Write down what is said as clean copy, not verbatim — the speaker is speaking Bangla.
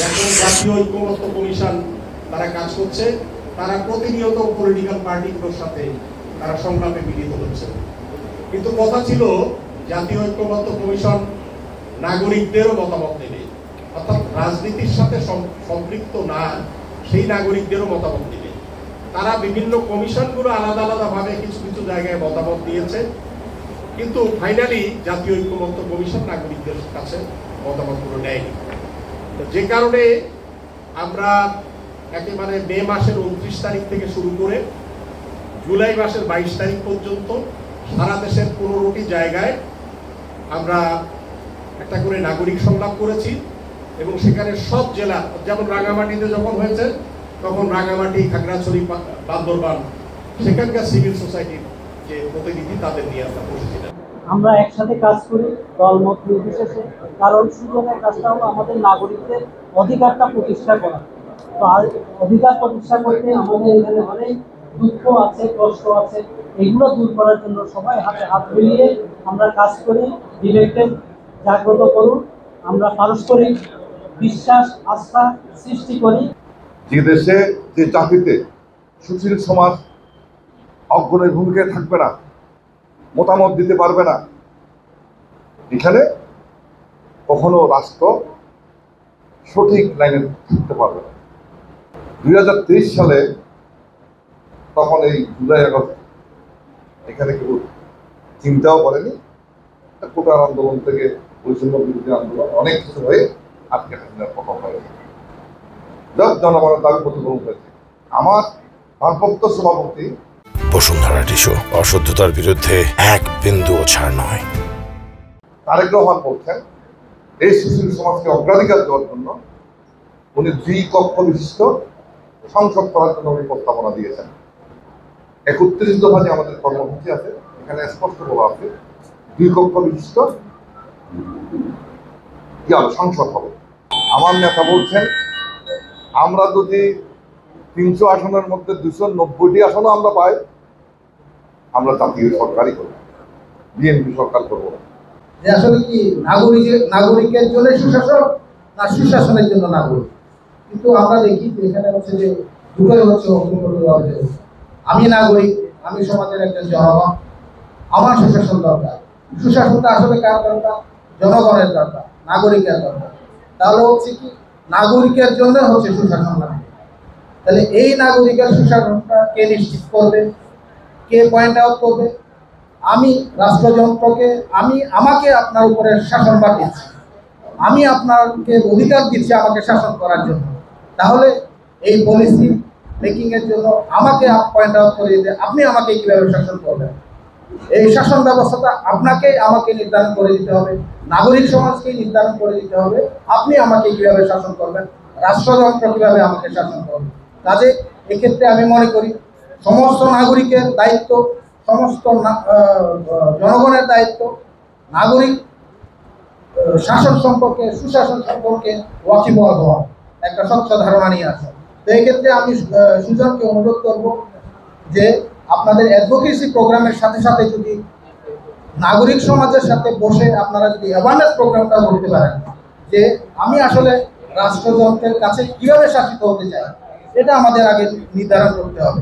এখন জাতীয় ঐক্যমত্য কমিশন তারা কাজ করছে, তারা প্রতিনিয়ত পলিটিক্যাল পার্টিগুলোর সাথে তারা সংগ্রামে মিলিত হচ্ছে। কিন্তু কথা ছিল জাতীয় ঐক্যমত্য কমিশন নাগরিকদেরও মতামত নেবে, অর্থাৎ রাজনীতির সাথে সম্পৃক্ত না সেই নাগরিকদেরও মতামত নেবে। তারা বিভিন্ন কমিশনগুলো আলাদা আলাদাভাবে কিছু কিছু জায়গায় মতামত দিয়েছে, কিন্তু ফাইনালি জাতীয় ঐক্যমত্য কমিশন নাগরিকদের কাছে মতামতগুলো নেয়নি। যে কারণে আমরা একেবারে মে মাসের 29 তারিখ থেকে শুরু করে জুলাই মাসের 22 তারিখ পর্যন্ত সারা দেশের 15টি জায়গায় আমরা একটা করে নাগরিক সংলাপ করেছি এবং সেখানে সব জেলা, যেমন রাঙামাটিতে যখন হয়েছে তখন রাঙামাটি, খাগড়াছড়ি, বান্দরবান সেখানকার সিভিল সোসাইটির যে প্রতিনিধি তাদের নিয়ে আমরা বসেছিলাম। আমরা একসাথে কাজ করি দলমত নির্বিশেষে, কারণ সুযোগের কাজটা হলো আমাদের নাগরিকদের অধিকারটা প্রতিষ্ঠা করা। তো অধিকার প্রতিষ্ঠা করতে আমাদের এখানে অনেক দুঃখ আছে, কষ্ট আছে, এগুলো দূর করার জন্য সবাই হাতে হাত মিলিয়ে আমরা কাজ করি। ডিবেটেড জাগ্রত করুন, আমরা পারস্পরিক বিশ্বাস আস্থা সৃষ্টি করি। যে দেশে যে জাতিতে সুশীল সমাজ অগ্রণী ভূমিকায় থাকবে না, মতামত দিতে পারবে না, এখানে কখনো রাষ্ট্র সঠিক লাইনে থাকতে পারবে না। 2023 সালে তখন এই জুলাই আগস্ট এখানে কেউ চিন্তাও করেনি। কোটার আন্দোলন থেকে বৈষম্য বিরোধী আন্দোলন অনেক কিছু হয়ে আজকে হাসিনার পতন হয়েছে, জনগণের দাবি প্রতিফলন হয়েছে। আমার ভারপ্রাপ্ত সভাপতি বসুন্ধরা টিস্যু, অশুদ্ধতার বিরুদ্ধে এক বিন্দুও ছাড় নয়। তারেক রহমান বলছেন এই সুশীল সমাজকে অগ্রাধিকার দেওয়ার জন্য উনি 2 কক্ষ বিশিষ্ট সংসদ করার জন্য উনি প্রস্তাবনা দিয়েছেন। 31 দফা যে আমাদের কর্মসূচি আছে এখানে স্পষ্ট বলা আছে 2 কক্ষ বিশিষ্ট সংসদ হবে। আমার নেতা বলছেন আমরা যদি 300 আসনের মধ্যে 290টি আসনও আমরা পাই, আমরা জাতীয় সরকারই করব, বিএনপি সরকার করব না। যে আসলে কি নাগরিকের জন্য সুশাসন না সুশাসনের জন্য নাগরিক? কিন্তু আমরা দেখি যে এখানে হচ্ছে যে দুটোই হচ্ছে অগ্নিপরিভাবে। আমি নাগরিক, আমি সমাজের একজন জনগণ, আমার সুশাসন দরকার। সুশাসনটা আসলে কার দরকার? জনগণের দরকার, নাগরিকের দরকার। তাহলে হচ্ছে কি নাগরিকের জন্য হচ্ছে সুশাসন লাগবে। তাহলে এই নাগরিকের সুশাসনটা কে নিশ্চিত করবে, কে পয়েন্ট আউট করবে? আমি রাষ্ট্রযন্ত্রকে আমাকে আপনার উপরে শাসন দিচ্ছি, আমি আপনাকে অধিকার দিচ্ছি আমাকে শাসন করার জন্য। তাহলে এই পলিসি মেকিং এর জন্য আমাকে পয়েন্ট আউট করে দিতে আপনি আমাকে কিভাবে শাসন করবেন, এই শাসন ব্যবস্থাটা আপনাকে আমাকে নির্ধারণ করে দিতে হবে, নাগরিক সমাজকে নির্ধারণ করে দিতে হবে আপনি আমাকে কিভাবে শাসন করবেন, রাষ্ট্রযন্ত্র কিভাবে আমাকে শাসন করবে। কাজে এক্ষেত্রে আমি মনে করি সমস্ত নাগরিকের দায়িত্ব, সমস্ত জনগণের দায়িত্ব নাগরিক শাসন সম্পর্কে, সুশাসন সম্পর্কে ওয়াকিবহাল হওয়া, একটা স্বচ্ছ ধারণা নিয়ে আসা। তো এক্ষেত্রে আমি সুজনকে অনুরোধ করব যে আপনাদের অ্যাডভোকেসি প্রোগ্রামের সাথে সাথে যদি নাগরিক সমাজের সাথে বসে আপনারা যদি অ্যাওয়ারনেস প্রোগ্রামটা করতে পারেন যে আমি আসলে রাষ্ট্রযন্ত্রের কাছে কিভাবে শাসিত হতে চাই, এটা আমাদের আগে নির্ধারণ করতে হবে।